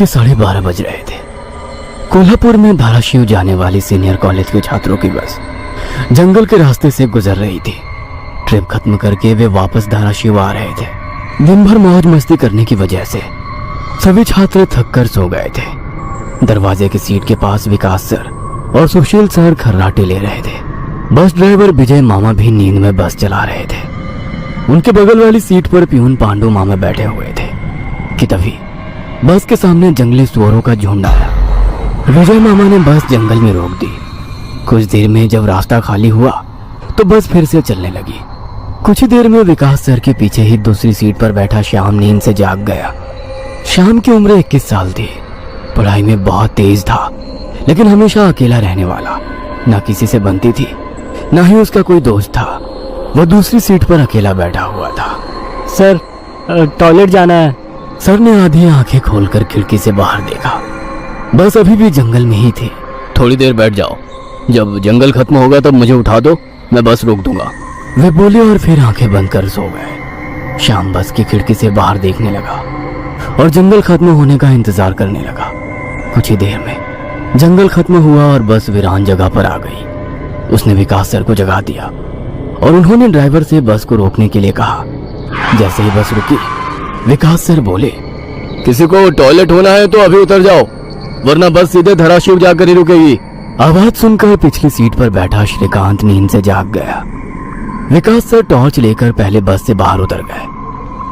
के 12:30 बज रहे थे। कोल्हापुर में धाराशिव जाने वाली सीनियर कॉलेज के छात्रों की बस जंगल के रास्ते से गुजर रही थी। ट्रिप खत्म करके वे वापस धाराशिव आ रहे थे। दिन भर मौज मस्ती करने की वजह से सभी छात्र थक कर सो गए थे। दरवाजे की सीट के पास विकास सर और सुशील सर खर्राटे ले रहे थे। बस ड्राइवर विजय मामा भी नींद में बस चला रहे थे। उनके बगल वाली सीट पर प्यून पांडु मामा बैठे हुए थे कि तभी बस के सामने जंगली सुअरों का झुंड आया। विजय मामा ने बस जंगल में रोक दी। कुछ देर में जब रास्ता खाली हुआ तो बस फिर से चलने लगी। कुछ ही देर में विकास सर के पीछे ही दूसरी सीट पर बैठा श्याम नींद से जाग गया। श्याम की उम्र 21 साल थी। पढ़ाई में बहुत तेज था, लेकिन हमेशा अकेला रहने वाला। ना किसी से बनती थी, ना ही उसका कोई दोस्त था। वह दूसरी सीट पर अकेला बैठा हुआ था। सर, टॉयलेट जाना है। सर ने आधी आंखें खोलकर खिड़की से बाहर देखा। बस अभी भी जंगल में ही थी। थोड़ी देर बैठ जाओ, जब जंगल खत्म होगा तब मुझे उठा दो, मैं बस रोक दूंगा। वे बोले और फिर आंखें बंद कर सो गए। श्याम बस की खिड़की से बाहर देखने लगा और जंगल खत्म होने का इंतजार करने लगा। कुछ ही देर में जंगल खत्म हुआ और बस वीरान जगह पर आ गई। उसने विकास सर को जगा दिया और उन्होंने ड्राइवर से बस को रोकने के लिए कहा। जैसे ही बस रुकी, विकास सर बोले, किसी को टॉयलेट होना है तो अभी उतर जाओ, वरना बस सीधे धाराशिव जाकर ही रुकेगी। आवाज सुनकर पिछली सीट पर बैठा श्रीकांत नींद से जाग गया। विकास सर टॉर्च लेकर पहले बस से बाहर उतर गए।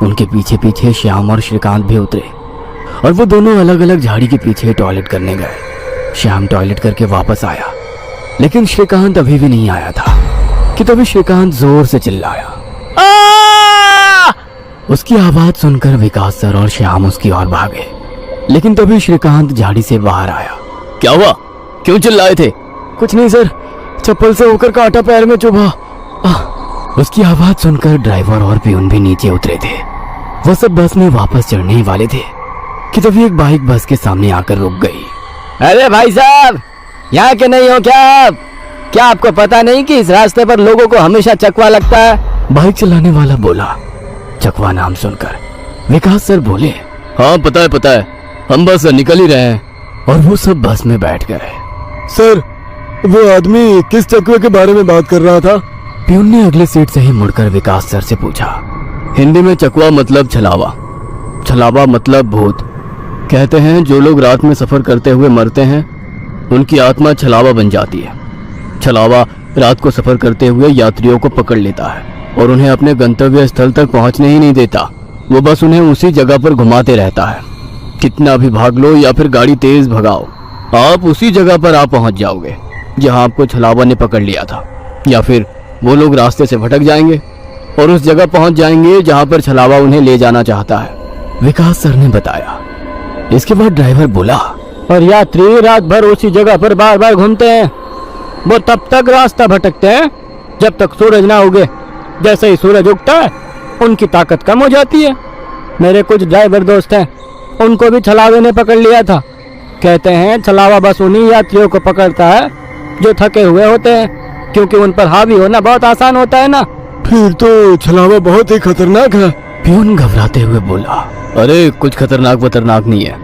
उनके पीछे पीछे श्याम और श्रीकांत भी उतरे और वो दोनों अलग अलग झाड़ी के पीछे टॉयलेट करने गए। श्याम टॉयलेट करके वापस आया, लेकिन श्रीकांत अभी भी नहीं आया था कि तभी श्रीकांत जोर से चिल्लाया। उसकी आवाज सुनकर विकास सर और श्याम उसकी ओर भागे, लेकिन तभी श्रीकांत झाड़ी से बाहर आया। क्या हुआ, क्यों चिल्लाए थे? कुछ नहीं सर, चप्पल से होकर कांटा पैर में चुभा। उसकी आवाज सुनकर ड्राइवर और प्यून भी नीचे उतरे थे। वो सब बस में वापस चढ़ने ही वाले थे कि तभी एक बाइक बस के सामने आकर रुक गई। अरे भाई साहब, यहाँ के नहीं हो क्या आप? क्या आपको पता नहीं कि इस रास्ते पर लोगों को हमेशा चकवा लगता है? बाइक चलाने वाला बोला। चकवा नाम सुनकर विकास सर बोले, हाँ पता है, हम बस निकल ही रहे हैं। और वो सब बस में बैठ गए। सर, वो आदमी किस चकवे के बारे में बात कर रहा था? प्यून ने अगले सीट से ही मुड़कर विकास सर से पूछा। हिंदी में चकवा मतलब छलावा, छलावा मतलब भूत। कहते हैं जो लोग रात में सफर करते हुए मरते हैं उनकी आत्मा छलावा बन जाती है। छलावा रात को सफर करते हुए यात्रियों को पकड़ लेता है और उन्हें अपने गंतव्य स्थल तक पहुंचने ही नहीं देता। वो बस उन्हें उसी जगह पर घुमाते रहता है। कितना भी भाग लो या फिर गाड़ी तेज भगाओ, आप उसी जगह पर आप पहुंच जाओगे जहां आपको छलावा ने पकड़ लिया था। या फिर वो लोग रास्ते से भटक जाएंगे और उस जगह पहुंच जाएंगे जहां पर छलावा उन्हें ले जाना चाहता है। विकास सर ने बताया। इसके बाद ड्राइवर बोला, और यात्री रात भर उसी जगह पर बार बार घूमते हैं। वो तब तक रास्ता भटकते हैं जब तक सूरज ना उगे। जैसे ही सूरज उगता है उनकी ताकत कम हो जाती है। मेरे कुछ ड्राइवर दोस्त हैं, उनको भी छलावे ने पकड़ लिया था। कहते हैं छलावा बस उन्हीं यात्रियों को पकड़ता है जो थके हुए होते हैं, क्योंकि उन पर हावी होना बहुत आसान होता है ना। फिर तो छलावा बहुत ही खतरनाक है। प्यून घबराते हुए बोला। अरे कुछ खतरनाक नहीं है,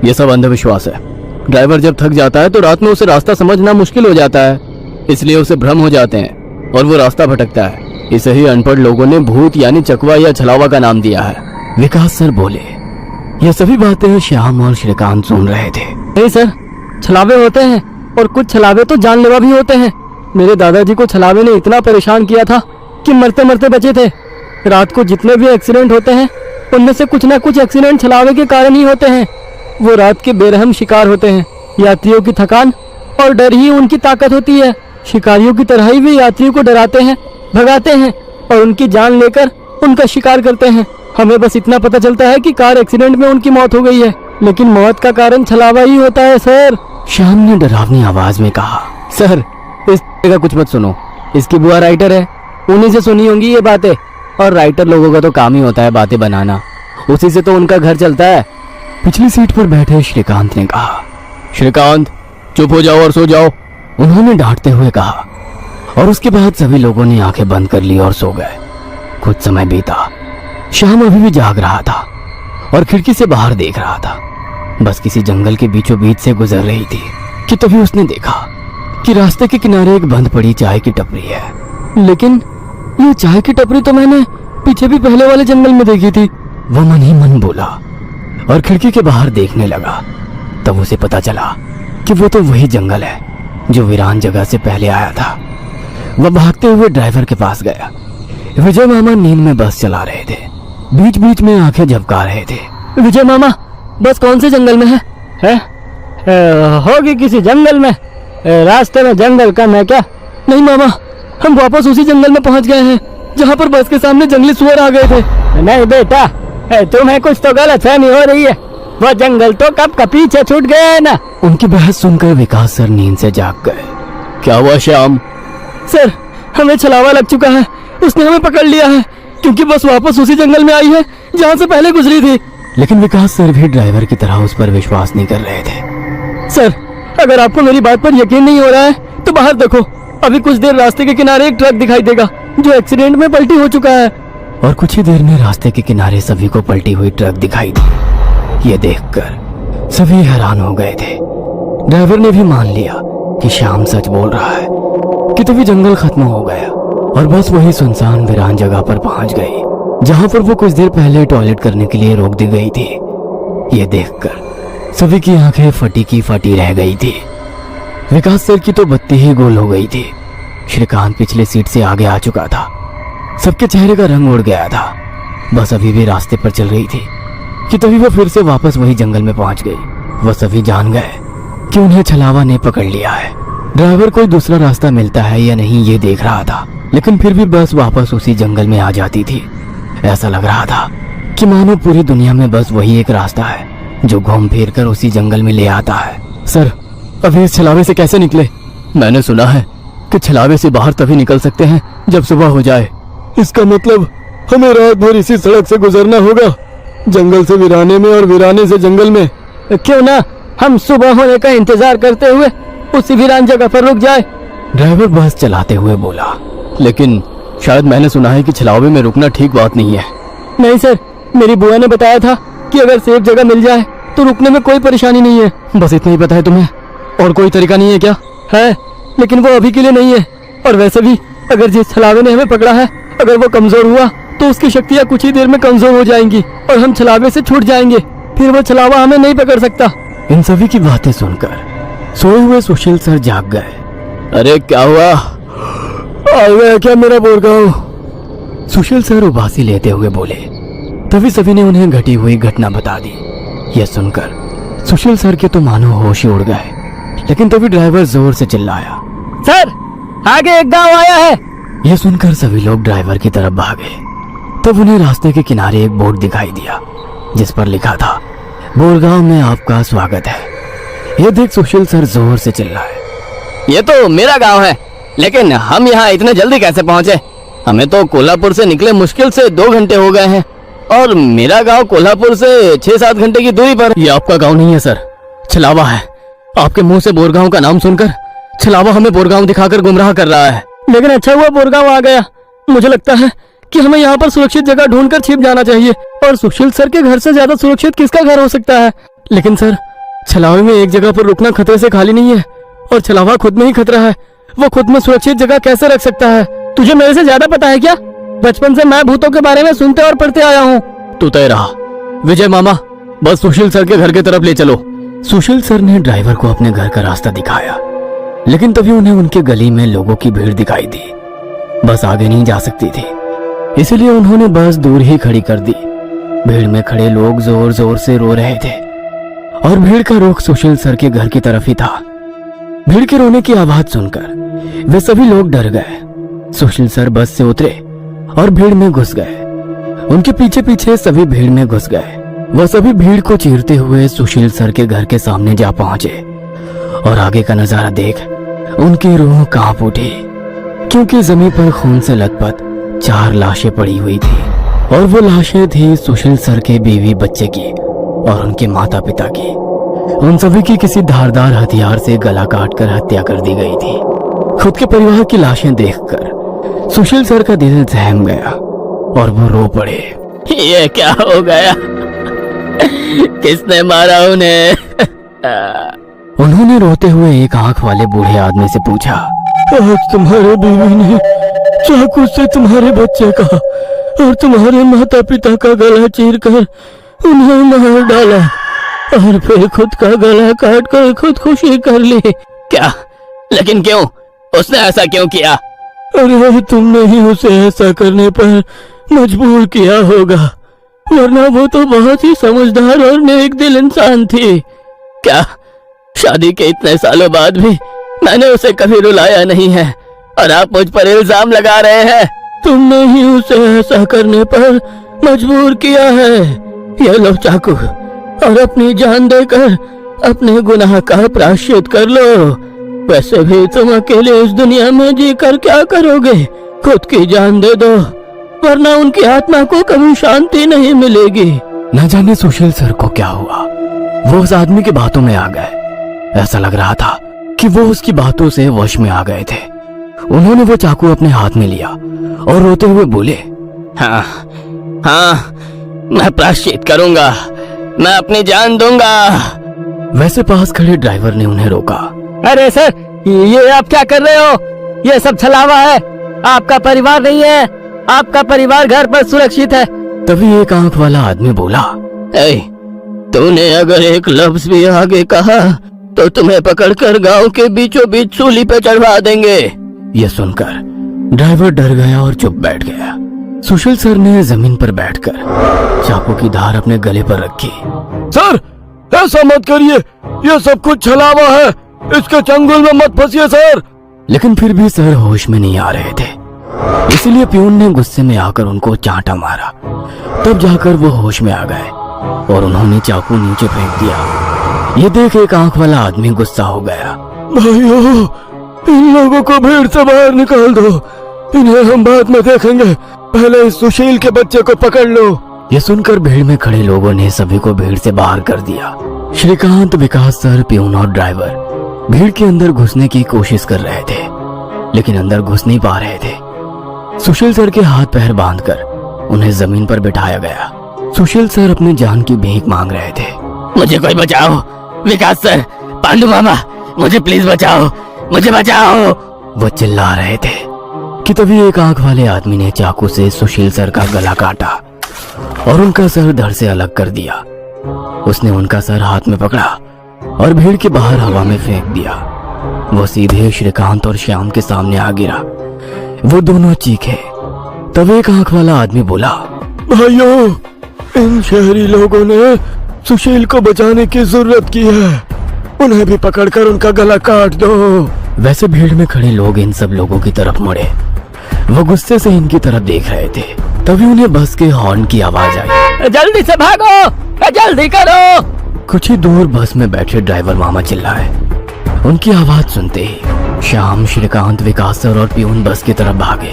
ये सब अंधविश्वास है। ड्राइवर जब थक जाता है तो रात में उसे रास्ता समझना मुश्किल हो जाता है, इसलिए उसे भ्रम हो जाते हैं और वो रास्ता भटकता है। इसे ही अनपढ़ लोगों ने भूत यानी चकवा या छलावा का नाम दिया है। विकास सर बोले। ये सभी बातें श्याम और श्रीकांत सुन रहे थे। नहीं सर, छलावे होते हैं और कुछ छलावे तो जानलेवा भी होते हैं। मेरे दादाजी को छलावे ने इतना परेशान किया था कि मरते मरते बचे थे। रात को जितने भी एक्सीडेंट होते हैं उनमें से कुछ ना कुछ एक्सीडेंट छलावे के कारण ही होते हैं। वो रात के बेरहम शिकार होते हैं। यात्रियों की थकान और डर ही उनकी ताकत होती है। शिकारियों की तरह ही वे यात्रियों को डराते हैं, भगाते हैं और उनकी जान लेकर उनका शिकार करते हैं। हमें बस इतना पता चलता है कि कार एक्सीडेंट में उनकी मौत हो गई है, लेकिन मौत का कारण छलावा ही होता है सर। श्याम ने डरावनी आवाज में कहा। सर, इस का कुछ मत सुनो, इसकी बुआ राइटर है, उन्हीं से सुनी होंगी ये बातें। और राइटर लोगों का तो काम ही होता है बातें बनाना, उसी से तो उनका घर चलता है। पिछली सीट पर बैठे श्रीकांत ने कहा। श्रीकांत, चुप हो जाओ और सो जाओ, उन्होंने डांटते हुए कहा। और उसके बाद सभी लोगों ने आंखें बंद कर ली और सो गए। कुछ समय बीता। श्याम अभी भी जाग रहा था और खिड़की से बाहर देख रहा था। बस किसी जंगल के बीचों बीच से गुजर रही थी कि तभी उसने देखा कि रास्ते के किनारे एक बंद पड़ी चाय की टपरी है। लेकिन ये चाय की टपरी तो मैंने पीछे भी पहले वाले जंगल में देखी थी। वो मन ही मन बोला और खिड़की के बाहर देखने लगा। तब उसे पता चला कि वो तो वही जंगल है जो वीरान जगह से पहले आया था। वह भागते हुए ड्राइवर के पास गया। विजय मामा नींद में बस चला रहे थे, बीच बीच में आंखें झपका रहे थे। विजय मामा, बस कौन से जंगल में है? होगी किसी जंगल में। रास्ते में जंगल कम है क्या? नहीं मामा, हम वापस उसी जंगल में पहुंच गए हैं जहां पर बस के सामने जंगली सुअर आ गए थे। नहीं बेटा, तुम्हें कुछ तो गलतफहमी हो रही है। वो जंगल तो कब का पीछे छूट गया है ना। उनकी बहस सुनकर विकास सर नींद से जाग गए। क्या हुआ श्याम? सर, हमें छलावा लग चुका है। उसने हमें पकड़ लिया है क्योंकि बस वापस उसी जंगल में आई है जहाँ से पहले गुजरी थी। लेकिन विकास सर भी ड्राइवर की तरह उस पर विश्वास नहीं कर रहे थे। सर, अगर आपको मेरी बात पर यकीन नहीं हो रहा है तो बाहर देखो। अभी कुछ देर रास्ते के किनारे एक ट्रक दिखाई देगा जो एक्सीडेंट में पलटी हो चुका है। और कुछ ही देर में रास्ते के किनारे सभी को पलटी हुई ट्रक दिखाई दी। ये देखकर सभी हैरान हो गए थे। ड्राइवर ने भी मान लिया कि श्याम सच बोल रहा है कि तभी जंगल खत्म हो गया और बस वही सुनसान वीरान जगह पर पहुंच गई जहां पर वो कुछ देर पहले टॉयलेट करने के लिए रोक दी गई थी। ये देखकर सभी की आंखें फटी की फटी रह गई थी। विकास सर की तो बत्ती ही गोल हो गई थी। श्रीकांत पिछले सीट से आगे आ चुका था। सबके चेहरे का रंग उड़ गया था। बस अभी भी रास्ते पर चल रही थी कि तभी वो फिर से वापस वही जंगल में पहुंच गई। वो सभी जान गए कि उन्हें छलावा ने पकड़ लिया है। ड्राइवर कोई दूसरा रास्ता मिलता है या नहीं ये देख रहा था, लेकिन फिर भी बस वापस उसी जंगल में आ जाती थी। ऐसा लग रहा था कि मानो पूरी दुनिया में बस वही एक रास्ता है जो घूम फिर कर उसी जंगल में ले आता है। सर, अभी इस छलावे से कैसे निकले? मैंने सुना है कि छलावे से बाहर तभी निकल सकते हैं जब सुबह हो जाए। इसका मतलब हमें रात भर इसी सड़क से गुजरना होगा, जंगल से वीराने में और वीराने से जंगल में। क्यों ना हम सुबह होने का इंतजार करते हुए उसी वीरान जगह पर रुक जाए। ड्राइवर बस चलाते हुए बोला। लेकिन शायद मैंने सुना है कि छलावे में रुकना ठीक बात नहीं है। नहीं सर, मेरी बुआ ने बताया था कि अगर सेफ जगह मिल जाए तो रुकने में कोई परेशानी नहीं है। बस इतना ही पता है तुम्हें? और कोई तरीका नहीं है क्या? है, लेकिन वो अभी के लिए नहीं है। और वैसे भी अगर जिस छलावे ने हमें पकड़ा है, अगर वो कमजोर हुआ तो उसकी शक्तियाँ कुछ ही देर में कमजोर हो जाएंगी और हम छलावे से छूट जाएंगे। फिर वो छलावा हमें नहीं पकड़ सकता। इन सभी की बातें सुनकर सोए हुए सुशील सर जाग गए। अरे क्या हुआ? आ गया क्या मेरा बोरगांव? सुशील सर उबासी लेते हुए बोले। तभी सभी ने उन्हें घटी हुई घटना बता दी। यह सुनकर सुशील सर के तो मानो होश ही उड़ गए। लेकिन तभी ड्राइवर जोर से चिल्लाया, सर, आगे एक गांव आया है। यह सुनकर सभी लोग ड्राइवर की तरफ भागे। तब उन्हें रास्ते के किनारे एक बोर्ड दिखाई दिया जिस पर लिखा था, बोरगांव में आपका स्वागत है। यह देख सुशील सर जोर से चिल्लाए, ये तो मेरा गांव है, लेकिन हम यहाँ इतने जल्दी कैसे पहुँचे? हमें तो कोल्हापुर से निकले मुश्किल से 2 घंटे हो गए हैं और मेरा गांव कोल्हापुर से 6-7 घंटे की दूरी पर। ये आपका गांव नहीं है सर, छलावा है। आपके मुंह से बोरगांव का नाम सुनकर छलावा हमें बोरगांव दिखाकर गुमराह कर रहा है। लेकिन अच्छा हुआ बोरगांव आ गया। मुझे लगता है कि हमें यहाँ पर सुरक्षित जगह ढूंढकर छिप जाना चाहिए। और सुशील सर के घर से ज्यादा सुरक्षित किसका घर हो सकता है? लेकिन सर, छलावे में एक जगह पर रुकना खतरे से खाली नहीं है और छलावा खुद में ही खतरा है। वो खुद में सुरक्षित जगह कैसे रख सकता है? तुझे मेरे से ज्यादा पता है क्या? बचपन से मैं भूतों के बारे में सुनते और पढ़ते आया हूँ। तू तय रहा। विजय मामा, बस सुशील सर के घर की तरफ ले चलो। सुशील सर ने ड्राइवर को अपने घर का रास्ता दिखाया, लेकिन तभी उन्हें उनके गली में लोगों की भीड़ दिखाई दी। बस आगे नहीं जा सकती थी, इसलिए उन्होंने बस दूर ही खड़ी कर दी। भीड़ में खड़े लोग जोर जोर से रो रहे थे और भीड़ का रुख सुशील सर के घर की तरफ ही था। भीड़ के रोने की आवाज सुनकर वे सभी लोग डर गए। सुशील सर बस से उतरे और भीड़ में घुस गए। उनके पीछे पीछे सभी भीड़ में घुस गए। वह सभी भीड़ को चीरते हुए सुशील सर के घर के सामने जा पहुंचे और आगे का नजारा देख उनकी रूह कांप उठी, क्योंकि जमीन पर खून से लथपथ 4 लाशें पड़ी हुई थी और वो लाशें थी सुशील सर के बीवी बच्चे की और उनके माता पिता की। उन सभी की किसी धारदार हथियार से गला काटकर हत्या कर दी गई थी। खुद के परिवार की लाशें देखकर सुशील सर का दिल सहम गया और वो रो पड़े। ये क्या हो गया? किसने मारा उन्हें? उन्होंने रोते हुए एक आंख वाले बूढ़े आदमी से पूछा। आज तुम्हारे बीवी ने चाकू से तुम्हारे बच्चे का और तुम्हारे माता पिता का गला चीरकर उन्हें मार डाला और फिर खुद का गला काट कर खुदकुशी कर ली। क्या? लेकिन क्यों? उसने ऐसा क्यों किया? अरे तुमने ही उसे ऐसा करने पर मजबूर किया होगा, वरना वो तो बहुत ही समझदार और नेक दिल इंसान थी। क्या शादी के इतने सालों बाद भी मैंने उसे कभी रुलाया नहीं है और आप मुझ पर इल्जाम लगा रहे हैं? तुमने ही उसे ऐसा करने पर मजबूर किया है। ये लो चाकू और अपनी जान देकर अपने गुनाह का प्रायश्चित कर लो। वैसे भी तुम अकेले इस दुनिया में जीकर क्या करोगे? खुद की जान दे दो, वरना उनकी आत्मा को कभी शांति नहीं मिलेगी। न जाने सुशील सर को क्या हुआ, वो उस आदमी की बातों में आ गए। ऐसा लग रहा था कि वो उसकी बातों से वश में आ गए थे। उन्होंने वो चाकू अपने हाथ में लिया और रोते हुए बोले, हाँ हाँ, मैं प्रायश्चित करूंगा, मैं अपनी जान दूंगा। वैसे पास खड़े ड्राइवर ने उन्हें रोका। अरे सर, ये आप क्या कर रहे हो? ये सब छलावा है, आपका परिवार नहीं है। आपका परिवार घर पर सुरक्षित है। तभी एक आंख वाला आदमी बोला, तूने अगर एक लफ्ज भी आगे कहा तो तुम्हें पकड़कर गांव के बीचों बीच सूली पे चढ़वा देंगे। यह सुनकर ड्राइवर डर गया और चुप बैठ गया। सुशील सर ने जमीन पर बैठकर चाकू की धार अपने गले पर रखी। सर, ऐसा मत करिए, ये सब कुछ छलावा है, इसके चंगुल में मत फंसिए सर। लेकिन फिर भी सर होश में नहीं आ रहे थे, इसलिए प्यून ने गुस्से में आकर उनको चांटा मारा। तब जाकर वो होश में आ गए और उन्होंने चाकू नीचे फेंक दिया। ये देख एक आंख वाला आदमी गुस्सा हो गया। भाइयों, इन लोगों को भीड़ से बाहर निकाल दो, इन्हें हम बाद में देखेंगे, पहले इस सुशील के बच्चे को पकड़ लो। ये सुनकर भीड़ में खड़े लोगों ने सभी को भीड़ से बाहर कर दिया। श्रीकांत, विकास सर, प्यून और ड्राइवर भीड़ के अंदर घुसने की कोशिश कर रहे थे, लेकिन अंदर घुस नहीं पा रहे थे। सुशील सर के हाथ पैर बांधकर उन्हें जमीन पर बिठाया गया। सुशील सर अपनी जान की भीख मांग रहे थे। मुझे कोई बचाओ, विकास सर, पांडु मामा, मुझे प्लीज बचाओ, मुझे बचाओ। वो चिल्ला रहे थे कि तभी एक आंख वाले आदमी ने चाकू से सुशील सर का गला काटा और उनका सर धड़ से अलग कर दिया। उसने उनका सर हाथ में पकड़ा और भीड़ के बाहर हवा में फेंक दिया। वो सीधे श्रीकांत और श्याम के सामने आ गिरा। वो दोनों चीखे। तब एक आंख वाला आदमी बोला, भाइयों, इन शहरी लोगों ने सुशील को बचाने की जरूरत की है, उन्हें भी पकड़कर उनका गला काट दो। वैसे भीड़ में खड़े लोग इन सब लोगों की तरफ मुड़े। वो गुस्से से इनकी तरफ देख रहे थे। तभी उन्हें बस के हॉर्न की आवाज आई। जल्दी से भागो, जल्दी करो। कुछ ही दूर बस में बैठे ड्राइवर मामा चिल्लाए। उनकी आवाज सुनते ही श्याम, श्रीकांत, विकास सर और प्यून बस की तरफ भागे।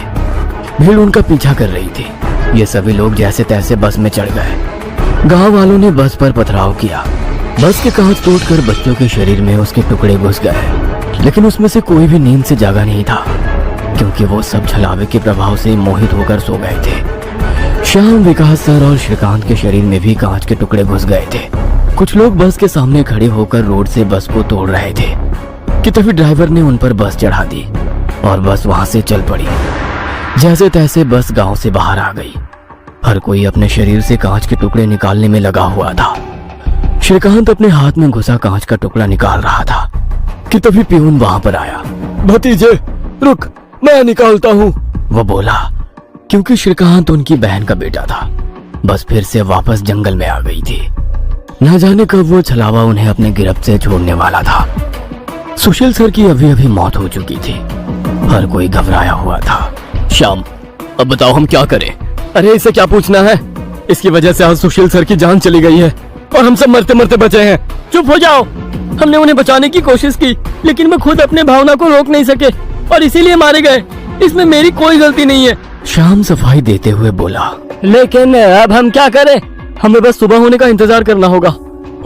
भीड़ उनका पीछा कर रही थी। ये सभी लोग जैसे तैसे बस में चढ़ गए। गांव वालों ने बस पर पथराव किया। बस के कांच टूटकर बच्चों के शरीर में उसके टुकड़े घुस गए, लेकिन उसमें से कोई भी नींद से जागा नहीं था, क्योंकि वो सब छलावे के प्रभाव से मोहित होकर सो गए थे। श्याम, विकास सर और श्रीकांत के शरीर में भी कांच के टुकड़े घुस गए थे। कुछ लोग बस के सामने खड़े होकर रोड से बस को तोड़ रहे थे कि तभी ड्राइवर ने उन पर बस चढ़ा दी और बस वहां से चल पड़ी। जैसे तैसे बस गांव से बाहर आ गई। हर कोई अपने शरीर से कांच के टुकड़े निकालने में लगा हुआ था। श्रीकांत अपने हाथ में घुसा कांच का टुकड़ा निकाल रहा था कि तभी प्यून वहां पर आया। भतीजे, रुक, मैं निकालता हूँ, वो बोला, क्योंकि श्रीकांत उनकी बहन का बेटा था। बस फिर से वापस जंगल में आ गई थी। न जाने कब वो छलावा उन्हें अपने गिरफ्त से छोड़ने वाला था। सुशील सर की अभी अभी मौत हो चुकी थी। हर कोई घबराया हुआ था। श्याम, अब बताओ हम क्या करें? अरे इसे क्या पूछना है, इसकी वजह से आज सुशील सर की जान चली गई है और हम सब मरते मरते बचे हैं। चुप हो जाओ। हमने उन्हें बचाने की कोशिश की, लेकिन वो खुद अपने भावना को रोक नहीं सके और इसीलिए मारे गए। इसमें मेरी कोई गलती नहीं है। श्याम सफाई देते हुए बोला, लेकिन अब हम क्या करें? हमें बस सुबह होने का इंतजार करना होगा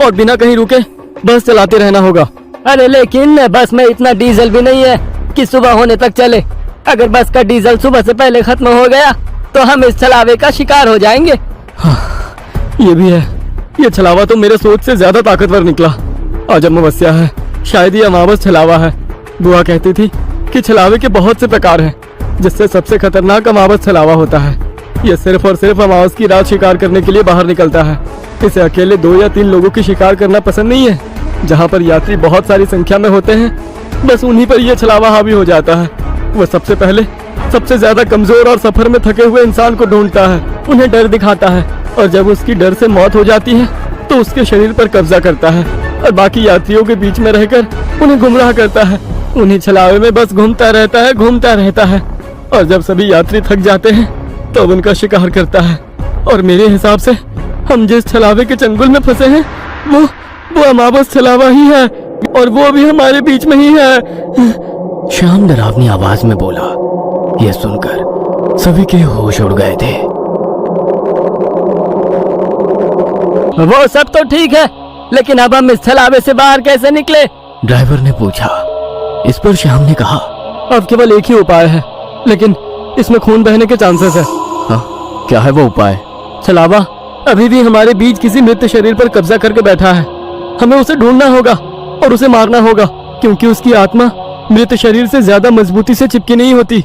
और बिना कहीं रुके बस चलाते रहना होगा। अरे लेकिन बस में इतना डीजल भी नहीं है कि सुबह होने तक चले। अगर बस का डीजल सुबह से पहले खत्म हो गया तो हम इस छलावे का शिकार हो जाएंगे। ये भी है, ये छलावा तो मेरे सोच से ज्यादा ताकतवर निकला। आज अमावस्या है, शायद ये अमावस छलावा है। बुआ कहती थी कि छलावे के बहुत से प्रकार हैं, जिससे सबसे खतरनाक अमावस छलावा होता है। ये सिर्फ और सिर्फ अमावस की रात शिकार करने के लिए बाहर निकलता है। इसे अकेले 2 या 3 लोगों की शिकार करना पसंद नहीं है। जहाँ पर यात्री बहुत सारी संख्या में होते हैं, बस उन्हीं पर यह छलावा हावी हो जाता है। वह सबसे पहले सबसे ज्यादा कमजोर और सफर में थके हुए इंसान को ढूंढता है, उन्हें डर दिखाता है, और जब उसकी डर से मौत हो जाती है तो उसके शरीर पर कब्जा करता है और बाकी यात्रियों के बीच में रहकर उन्हें गुमराह करता है। उन्हीं छलावे में बस घूमता रहता है और जब सभी यात्री थक जाते हैं तो उनका शिकार करता है। और मेरे हिसाब से हम जिस छलावे के चंगुल में फंसे हैं वो अमावस छलावा ही है, और वो भी हमारे बीच में ही है। श्याम डरावनी आवाज में बोला। यह सुनकर सभी के होश उड़ गए थे। वो सब तो ठीक है, लेकिन अब हम इस छलावे से बाहर कैसे निकले? ड्राइवर ने पूछा। इस पर श्याम ने कहा, अब केवल एक ही उपाय है, लेकिन इसमें खून बहने के चांसेस है। हाँ, क्या है वो उपाय? छलावा अभी भी हमारे बीच किसी मृत शरीर पर कब्जा करके बैठा है। हमें उसे ढूंढना होगा और उसे मारना होगा, क्योंकि उसकी आत्मा मृत शरीर से ज्यादा मजबूती से चिपकी नहीं होती।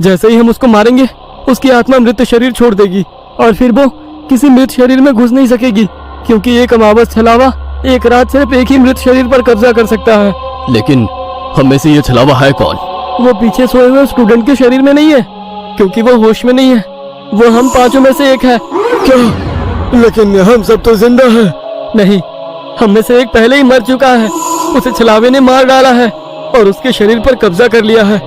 जैसे ही हम उसको मारेंगे, उसकी आत्मा मृत शरीर छोड़ देगी और फिर वो किसी मृत शरीर में घुस नहीं सकेगी, क्योंकि एक अमावस छलावा एक रात सिर्फ एक ही मृत शरीर पर कब्जा कर सकता है। लेकिन हम में से ये छलावा है कौन? वो पीछे सोए हुए स्टूडेंट के शरीर में नहीं है, क्योंकि वो होश में नहीं है। वो हम 5 में से एक है। क्या? लेकिन हम सब तो जिंदा हैं। नहीं, हम में से एक पहले ही मर चुका है। उसे छलावे ने मार डाला है और उसके शरीर पर कब्जा कर लिया है।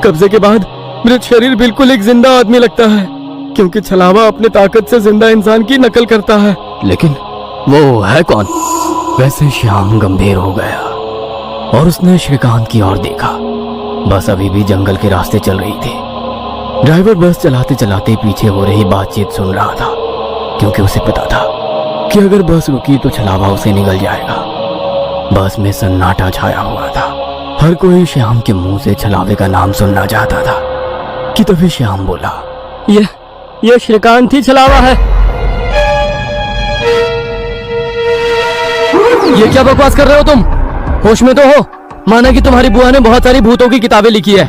कब्जे के बाद मृत शरीर बिल्कुल एक जिंदा आदमी लगता है, क्योंकि छलावा अपने ताकत से जिंदा इंसान की नकल करता है। लेकिन वो है कौन? वैसे श्याम गंभीर हो गया और उसने श्रीकांत की ओर देखा। बस अभी भी जंगल के रास्ते चल रही थी। ड्राइवर बस चलाते चलाते पीछे हो रही बातचीत सुन रहा था, क्योंकि उसे पता था कि अगर बस रुकी तो छलावा उसे निगल जाएगा। बस में सन्नाटा छाया हुआ था। हर कोई श्याम के मुंह से छलावे का नाम सुनना चाहता था कि तभी श्याम बोला, ये श्रीकांत ही छलावा है। ये क्या बकवास कर रहे हो तुम? होश में तो हो? माना कि तुम्हारी बुआ ने बहुत सारी भूतों की किताबें लिखी है,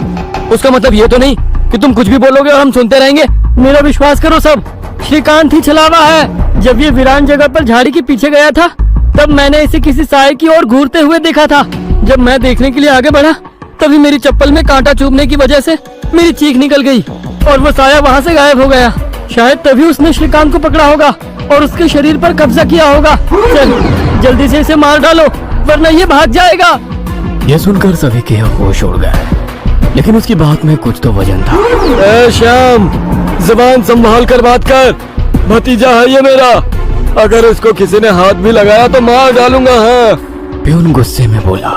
उसका मतलब ये तो नहीं कि तुम कुछ भी बोलोगे और हम सुनते रहेंगे। मेरा विश्वास करो सब, श्रीकांत ही छलावा है। जब ये वीरान जगह पर झाड़ी के पीछे गया था, तब मैंने इसे किसी साए की ओर घूरते हुए देखा था। जब मैं देखने के लिए आगे बढ़ा, तभी मेरी चप्पल में कांटा चुभने की वजह से मेरी चीख निकल गई और वो साया वहाँ से गायब हो गया। शायद तभी उसने श्रीकांत को पकड़ा होगा और उसके शरीर पर कब्जा किया होगा। चल, जल्दी से इसे मार डालो, वरना ये भाग जाएगा। यह सुनकर सभी के होश उड़ गए, लेकिन उसकी बात में कुछ तो वजन था। ए श्याम, जुबान संभाल कर बात कर। भतीजा है ये मेरा, अगर इसको किसी ने हाथ भी लगाया तो मार डालूंगा। हाँ। प्यून गुस्से में बोला,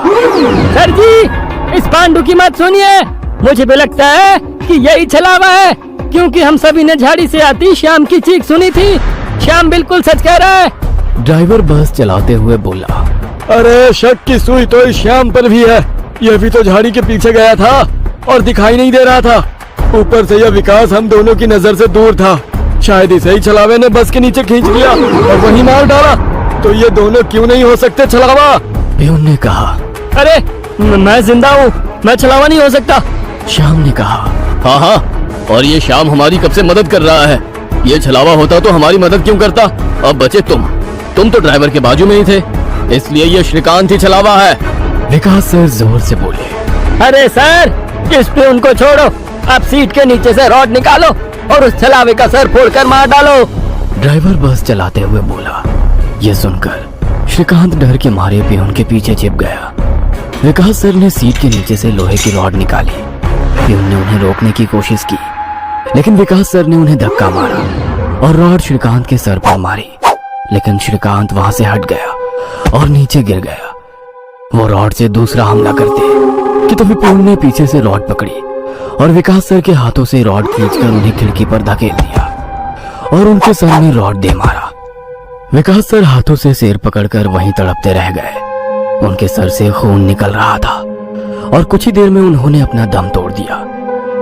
सर जी, इस पांडु की मत सुनिए। मुझे भी लगता है कि यही छलावा है, क्योंकि हम सभी ने झाड़ी से आती श्याम की चीख सुनी थी। श्याम बिल्कुल सच कह रहा है। ड्राइवर बस चलाते हुए बोला, अरे शक की सुई तो इस श्याम पर भी है। यह भी तो झाड़ी के पीछे गया था और दिखाई नहीं दे रहा था। ऊपर से यह विकास हम दोनों की नजर से दूर था। शायद इसे ही छलावे ने बस के नीचे खींच लिया और वहीं मार डाला। तो ये दोनों क्यों नहीं हो सकते छलावा? प्यून ने कहा। अरे मैं जिंदा हूँ, मैं छलावा नहीं हो सकता। श्याम ने कहा। हाँ, और ये श्याम हमारी कब से मदद कर रहा है। ये छलावा होता तो हमारी मदद क्यों करता? अब बचे तुम तो ड्राइवर के बाजू में ही थे, इसलिए ये श्रीकांत ही छलावा है। विकास सर जोर से बोले, अरे सर, इस पे उनको छोड़ो। अब सीट के नीचे से रॉड निकालो और उस छलावे का सर फोड़कर मार डालो। ड्राइवर बस चलाते हुए बोला। यह सुनकर श्रीकांत डर के मारे प्यून के पीछे छिप गया। विकास सर ने सीट के नीचे से लोहे की रॉड निकाली। प्यून ने उन्हें रोकने की कोशिश की, लेकिन विकास सर ने उन्हें धक्का मारा और रॉड श्रीकांत के सर पर मारी। लेकिन श्रीकांत वहां से हट गया और नीचे गिर गया। वो रॉड से दूसरा हमला करते कि तभी प्यून ने पीछे से रॉड पकड़ी और विकास सर के हाथों से रॉड खींचकर उन्हें खिड़की पर धकेल दिया और उनके सर में रॉड दे मारा। विकास सर हाथों से सिर पकड़कर वहीं तड़पते रह गए। उनके सर से खून निकल रहा था और कुछ ही देर में उन्होंने अपना दम तोड़ दिया।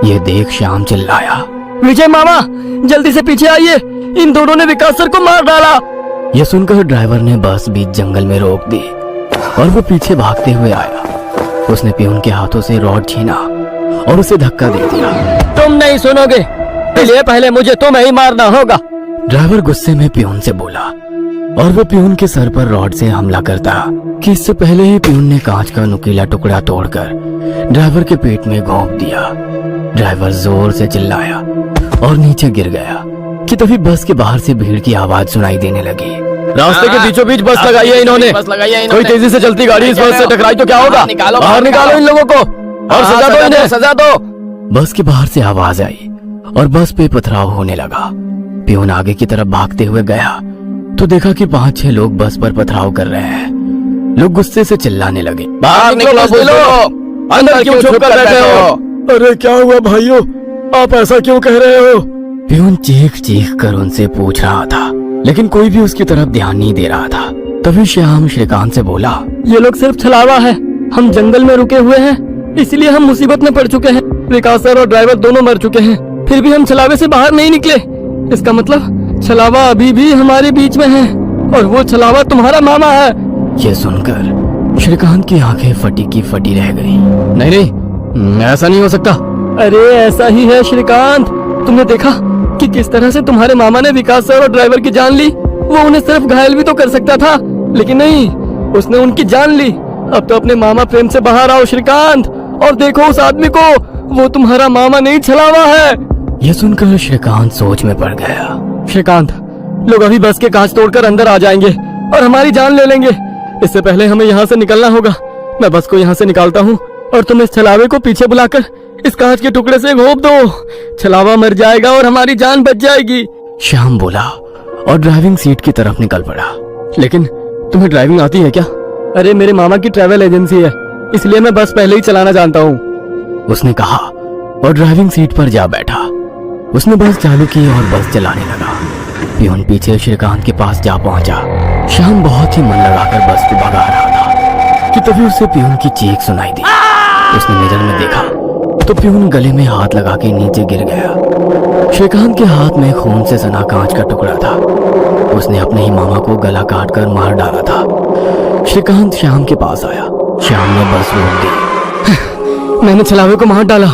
ये देख श्याम चिल्लाया, विजय मामा, जल्दी से पीछे आइए, इन दोनों ने विकास सर को मार डाला। यह सुनकर ड्राइवर ने बस बीच जंगल में रोक दी और वो पीछे भागते हुए आया। उसने पियून के हाथों से रॉड छीना और उसे धक्का दे दिया। तुम नहीं सुनोगे, इसलिए पहले मुझे तुम्हें ही मारना होगा। ड्राइवर गुस्से में पियून से बोला और वो पियून के सर पर रॉड से हमला करता कि इससे पहले ही पियून ने कांच का नुकीला टुकड़ा तोड़कर ड्राइवर के पेट में घोंप दिया। ड्राइवर जोर से चिल्लाया और नीचे गिर गया कि तभी बस के बाहर से भीड़ की आवाज सुनाई देने लगी। रास्ते के बीचों बीच बस लगाई है इन्होंने। कोई तेजी से चलती गाड़ी इस बस से टकराई तो क्या होगा? बाहर निकालो इन लोगों को और सजा दो इन्हें, सजा दो। बस के बाहर से आवाज आई और बस पे पथराव होने लगा। पियून आगे की तरफ भागते हुए गया तो देखा कि 5-6 लोग बस पर पथराव कर रहे हैं। लोग गुस्से से चिल्लाने लगे, बाहर निकलो, अंदर क्यों छुप कर बैठे हो? अरे क्या हुआ भाइयों, आप ऐसा क्यों कह रहे हो? पियून चीख चीख कर उनसे पूछ रहा था, लेकिन कोई भी उसकी तरफ ध्यान नहीं दे रहा था। तभी श्याम श्रीकांत से बोला, ये लोग सिर्फ छलावा है। हम जंगल में रुके हुए हैं, इसलिए हम मुसीबत में पड़ चुके हैं। विकास सर और ड्राइवर दोनों मर चुके हैं, फिर भी हम छलावे से बाहर नहीं निकले। इसका मतलब छलावा अभी भी हमारे बीच में है और वो छलावा तुम्हारा मामा है। ये सुनकर श्रीकांत की आंखें फटी की फटी रह गई। नहीं, ऐसा नहीं हो सकता। अरे ऐसा ही है श्रीकांत, तुमने देखा कि किस तरह से तुम्हारे मामा ने विकास सर और ड्राइवर की जान ली। वो उन्हें सिर्फ घायल भी तो कर सकता था, लेकिन नहीं, उसने उनकी जान ली। अब तो अपने मामा प्रेम से बाहर आओ श्रीकांत और देखो उस आदमी को, वो तुम्हारा मामा नहीं छलावा है। यह सुनकर श्रीकांत सोच में पड़ गया। श्रीकांत, लोग अभी बस के कांच तोड़कर अंदर आ जाएंगे और हमारी जान ले लेंगे। इससे पहले हमें यहाँ से निकलना होगा। मैं बस को यहाँ से निकालता हूँ और तुम इस छलावे को पीछे बुलाकर इस कांच के टुकड़े से घोंप दो। छलावा मर जाएगा और हमारी जान बच जाएगी। श्याम बोला और ड्राइविंग सीट की तरफ निकल पड़ा। लेकिन तुम्हें ड्राइविंग आती है क्या? अरे मेरे मामा की ट्रैवल एजेंसी है, इसलिए मैं बस पहले ही चलाना जानता हूँ, उसने कहा और ड्राइविंग सीट पर जा बैठा। उसने बस चालू की और बस चलाने लगा। पियून पीछे श्रीकांत के पास जा पहुंचा। श्याम बहुत ही मन लगाकर बस को भगा रहा था कि तभी उसे पियून की चीख सुनाई दी। उसने मिरर में देखा तो पियून गले में हाथ लगा के नीचे गिर गया। श्रीकांत के हाथ में खून से सना कांच का टुकड़ा था। उसने अपने ही मामा को गला काट कर मार डाला था। श्रीकांत श्याम के पास आया। श्याम ने बस रोक दी। मैंने छलावे को मार डाला।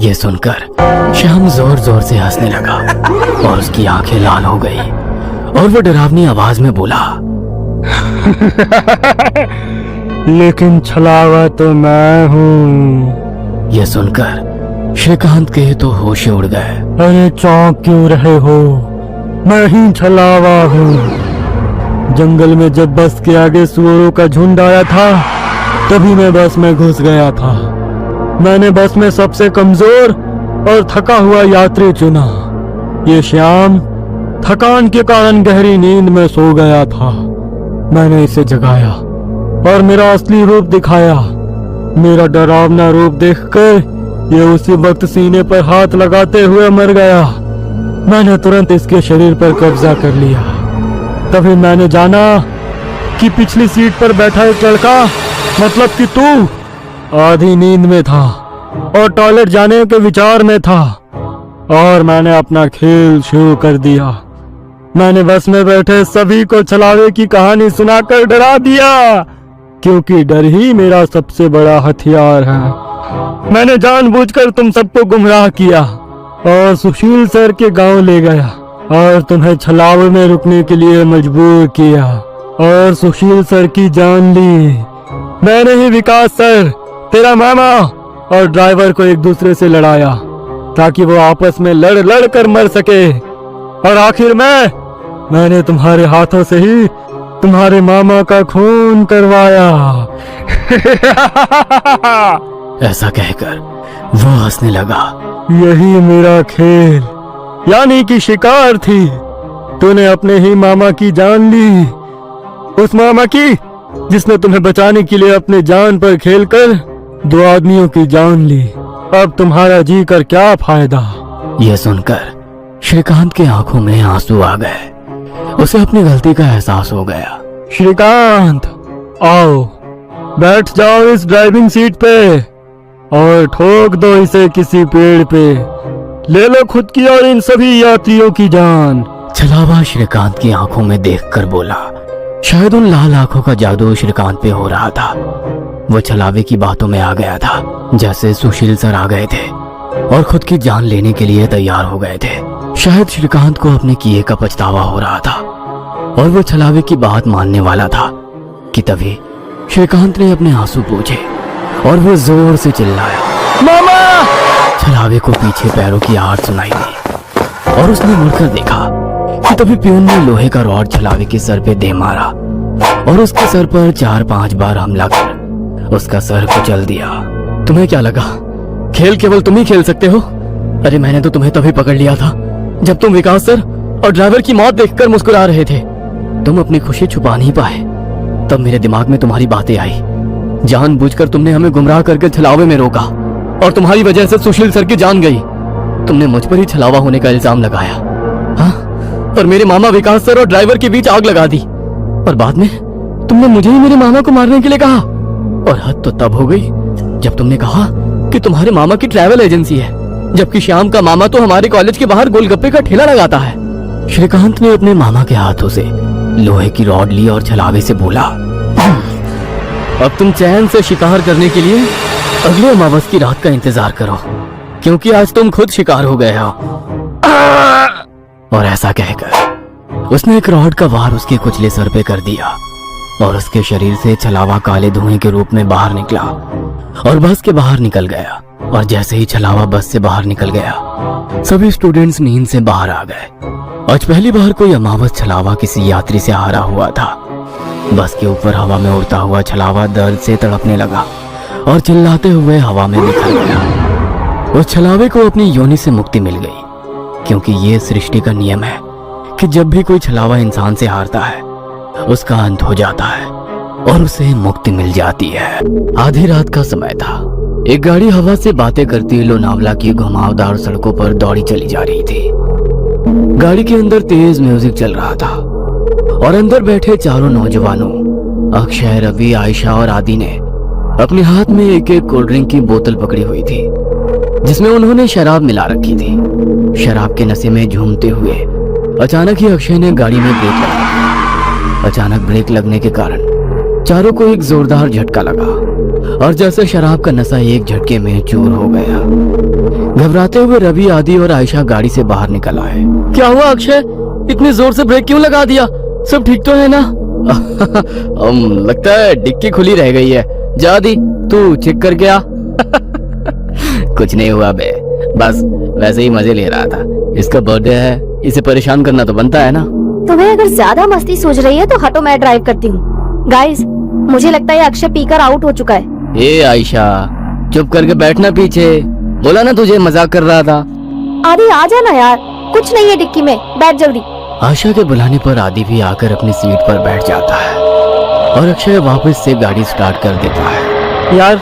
ये सुनकर श्याम जोर जोर से हंसने लगा और उसकी आंखें लाल हो गई और वो डरावनी आवाज में बोला, लेकिन छलावा तो मैं हूँ। यह सुनकर श्रीकांत के तो होश उड़ गए। अरे चौंक क्यों रहे हो? मैं ही छलावा हूँ। जंगल में जब बस के आगे सुअरों का झुंड आया था, तभी मैं बस में घुस गया था। मैंने बस में सबसे कमजोर और थका हुआ यात्री चुना। ये श्याम थकान के कारण गहरी नींद में सो गया था। मैंने इसे जगाया और मेरा असली रूप दिखाया। मेरा डरावना रूप देखकर ये उसी वक्त सीने पर हाथ लगाते हुए मर गया। मैंने तुरंत इसके शरीर पर कब्जा कर लिया। तभी मैंने जाना कि पिछली सीट पर बैठा एक लड़का, मतलब कि तू, आधी नींद में था और टॉयलेट जाने के विचार में था और मैंने अपना खेल शुरू कर दिया। मैंने बस में बैठे सभी को छलावे की कहानी सुनाकर डरा दिया, क्योंकि डर ही मेरा सबसे बड़ा हथियार है। मैंने जानबूझकर तुम सबको गुमराह किया और सुशील सर के गांव ले गया और तुम्हें छलावे में रुकने के लिए मजबूर किया और सुशील सर की जान ली। मैंने ही विकास सर, तेरा मामा और ड्राइवर को एक दूसरे से लड़ाया ताकि वो आपस में लड़ लड़ कर मर सके, और आखिर मैंने तुम्हारे हाथों से ही तुम्हारे मामा का खून करवाया। ऐसा कहकर वो हंसने लगा। यही मेरा खेल यानी कि शिकार थी। तूने अपने ही मामा की जान ली, उस मामा की जिसने तुम्हें बचाने के लिए अपने जान पर खेलकर 2 आदमियों की जान ली। अब तुम्हारा जी कर क्या फायदा? यह सुनकर श्रीकांत के आंखों में आंसू आ गए। उसे अपनी गलती का एहसास हो गया। श्रीकांत, आओ बैठ जाओ इस ड्राइविंग सीट पे और ठोक दो इसे किसी पेड़ पे। ले लो खुद की और इन सभी यात्रियों की जान। छलावा श्रीकांत की आंखों में देखकर बोला। शायद उन लाल आंखों का जादू श्रीकांत पे हो रहा था। वो छलावे की बातों में आ गया था, जैसे सुशील सर आ गए थे और खुद की जान लेने के लिए तैयार हो गए थे। शायद श्रीकांत को अपने किए का पछतावा हो रहा था और वो छलावे की बात मानने वाला था कि तभी श्रीकांत ने अपने आंसू पोंछे और वो जोर से चिल्लाया, मामा। छलावे को पीछे पैरों की आहट सुनाई दी और उसने मुड़कर देखा कि तभी प्यून ने लोहे का रॉड छलावे के सर पे दे मारा और उसके सर पर 4-5 बार हमला कर उसका सर कुचल दिया। तुम्हें क्या लगा खेल केवल तुम ही खेल सकते हो? अरे मैंने तो तुम्हें तभी पकड़ लिया था जब तुम विकास सर और ड्राइवर की मौत देखकर मुस्कुरा रहे थे। तुम अपनी खुशी छुपा नहीं पाए। तब मेरे दिमाग में तुम्हारी बातें आई। जानबूझकर तुमने हमें गुमराह करके छलावे में रोका और तुम्हारी वजह से सुशील सर की जान गई। तुमने मुझ पर ही छलावा होने का इल्जाम लगाया, हाँ? और मेरे मामा विकास सर और ड्राइवर के बीच आग लगा दी और बाद में तुमने मुझे ही मेरे मामा को मारने के लिए कहा। और हद तो तब हो गई जब तुमने कहा कि तुम्हारे मामा की ट्रैवल एजेंसी है, जबकि श्याम का मामा तो हमारे कॉलेज के बाहर गोलगप्पे का ठेला लगाता है। श्रीकांत ने अपने मामा के हाथों से लोहे की रॉड ली और छलावे से बोला, अब तुम चैन से शिकार करने के लिए अगले अमावस की रात का इंतजार करो, क्योंकि आज तुम खुद शिकार हो गए हो। और ऐसा कहकर उसने एक रॉड का वार उसके कुचले सर पे कर दिया और उसके शरीर से छलावा काले धुएं के रूप में बाहर निकला और बस के बाहर निकल गया। और जैसे ही छलावा बस से बाहर निकल गया, सभी स्टूडेंट्स नींद से बाहर आ गए। आज पहली बार कोई अमावस छलावा किसी यात्री से हारा हुआ था। बस के ऊपर हवा में उड़ता हुआ छलावा दर्द से तड़पने लगा और चिल्लाते हुए हवा में बिखर गया। उस छलावे को अपनी योनि से मुक्ति मिल गई, क्योंकि ये सृष्टि का नियम है कि जब भी कोई छलावा इंसान से हारता है उसका अंत हो जाता है और उसे मुक्ति मिल जाती है। आधी रात का समय था। एक गाड़ी हवा से बातें करती लोनावला की घुमावदार सड़कों पर दौड़ी चली जा रही थी। गाड़ी के अंदर तेज म्यूजिक चल रहा था और अंदर बैठे चारों नौजवानों अक्षय, रवि, आयशा और आदि ने अपने हाथ में एक एक कोल्ड ड्रिंक की बोतल पकड़ी हुई थी, जिसमें उन्होंने शराब मिला रखी थी। शराब के नशे में झूमते हुए अचानक ही अक्षय ने गाड़ी में ब्रेक लगाया। अचानक ब्रेक लगने के कारण चारों को एक जोरदार झटका लगा और जैसे शराब का नशा एक झटके में चूर हो गया। घबराते हुए रवि, आदि और आयशा गाड़ी से बाहर निकल आए। क्या हुआ अक्षय, इतनी जोर से ब्रेक क्यों लगा दिया? सब ठीक तो है ना? लगता है डिक्की खुली रह गई है। जा आदि, तू चेक कर गया। कुछ नहीं हुआ बे, बस वैसे ही मजे ले रहा था। इसका बर्थडे है, इसे परेशान करना तो बनता है ना। तुम्हें अगर ज्यादा मस्ती सूझ रही है तो हटो, मैं ड्राइव करती हूँ। गाइस, मुझे लगता है अक्षय पीकर आउट हो चुका है। ए आयशा, चुप करके बैठना पीछे। बोला ना तुझे मजाक कर रहा था। आदि आ जाना यार, कुछ नहीं है डिक्की में, बैठ जल्दी। आशा के बुलाने पर आदि भी आकर अपनी सीट पर बैठ जाता है और अक्षय वापस से गाड़ी स्टार्ट कर देता है। यार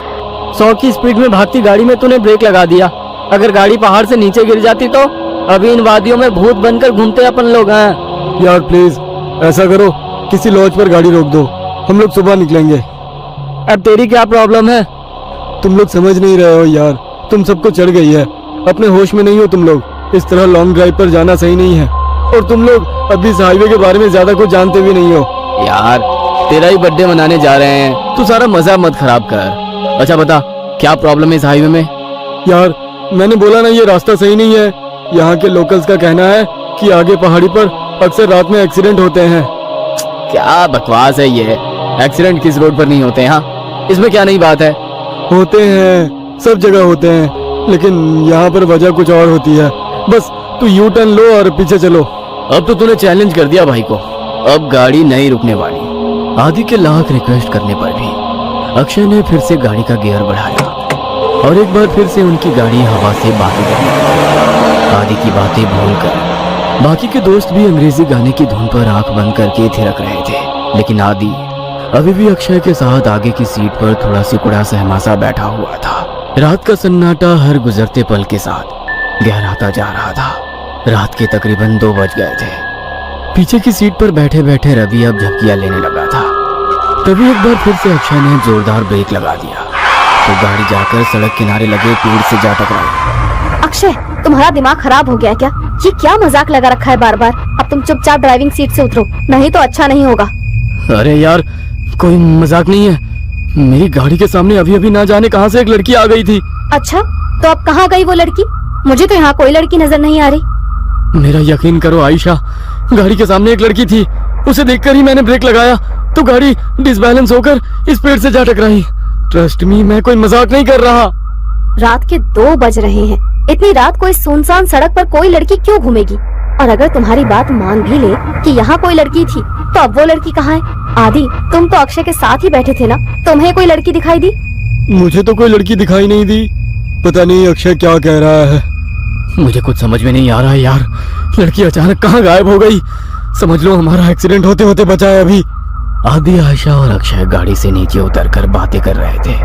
100 की स्पीड में भागती गाड़ी में तूने ब्रेक लगा दिया। अगर गाड़ी पहाड़ से नीचे गिर जाती तो अभी इन वादियों में भूत बनकर घूमते अपन लोग हैं। यार प्लीज ऐसा करो, किसी लॉज पर गाड़ी रोक दो, हम लोग सुबह निकलेंगे। अब तेरी क्या प्रॉब्लम है? तुम लोग समझ नहीं रहे हो यार, तुम सबको चढ़ गई है, अपने होश में नहीं हो तुम लोग। इस तरह लॉन्ग ड्राइव पर जाना सही नहीं है और तुम लोग अभी इस हाईवे के बारे में ज्यादा कुछ जानते भी नहीं हो। यार तेरा ही बर्थडे मनाने जा रहे हैं, तू सारा मजा मत खराब कर। अच्छा बता, क्या प्रॉब्लम है इस हाईवे में? यार मैंने बोला ना, ये रास्ता सही नहीं है। यहाँ के लोकल्स का कहना है कि आगे पहाड़ी पर अक्सर रात में एक्सीडेंट होते हैं। क्या बकवास है ये, एक्सीडेंट किस रोड पर नहीं होते हैं? हाँ, इसमें क्या नई बात है? होते हैं, सब जगह होते हैं, लेकिन यहाँ पर वजह कुछ और होती है। बस तू यू टर्न लो और पीछे चलो। अब तो तूने चैलेंज कर दिया भाई को, अब गाड़ी नहीं रुकने वाली। आदि के लाख रिक्वेस्ट करने पर भी अक्षय ने फिर से गाड़ी का गियर बढ़ाया और एक बार फिर से उनकी गाड़ी हवा से बातें करने लगी। आदि की बातें भूलकर बाकी के दोस्त भी अंग्रेजी गाने की धुन पर आंख बंद करके थिरक रहे थे, लेकिन आदि अभी भी अक्षय के साथ आगे की सीट पर थोड़ा सिकुड़ा सहमा सा बैठा हुआ था। रात का सन्नाटा हर गुजरते पल के साथ गहराता जा रहा था। रात के तकरीबन 2 बज गए थे। पीछे की सीट पर बैठे बैठे रवि अब झपकियां लेने लगा था। तभी एक बार फिर से अक्षय ने जोरदार ब्रेक लगा दिया तो गाड़ी जाकर सड़क किनारे लगे पेड़ से जा टकराई। अक्षय, तुम्हारा दिमाग खराब हो गया क्या? ये क्या मजाक लगा रखा है बार बार? अब तुम चुपचाप ड्राइविंग सीट से उतरो, नहीं तो अच्छा नहीं होगा। अरे यार, कोई मजाक नहीं है। मेरी गाड़ी के सामने अभी अभी ना जाने कहां से एक लड़की आ गई थी। अच्छा, तो अब कहाँ गई वो लड़की? मुझे तो यहाँ कोई लड़की नजर नहीं आ रही। मेरा यकीन करो आयशा, गाड़ी के सामने एक लड़की थी। उसे देखकर ही मैंने ब्रेक लगाया तो गाड़ी डिसबैलेंस होकर इस पेड़ से जा टकराई। ट्रस्ट मी, मैं कोई मजाक नहीं कर रहा। रात के 2 बज रहे हैं। इतनी रात को इस सुनसान सड़क पर कोई लड़की क्यों घूमेगी? और अगर तुम्हारी बात मान भी ले कि यहाँ कोई लड़की थी, तो अब वो लड़की कहाँ है? आदि, तुम तो अक्षय के साथ ही बैठे थे ना, तुम्हें कोई लड़की दिखाई दी? मुझे तो कोई लड़की दिखाई नहीं दी। पता नहीं अक्षय क्या कह रहा है। मुझे कुछ समझ में नहीं आ रहा है यार। लड़की अचानक कहाँ गायब हो गई? समझ लो हमारा एक्सीडेंट होते होते बचा है अभी। आदि, आयशा और अक्षय गाड़ी से नीचे उतरकर बातें कर रहे थे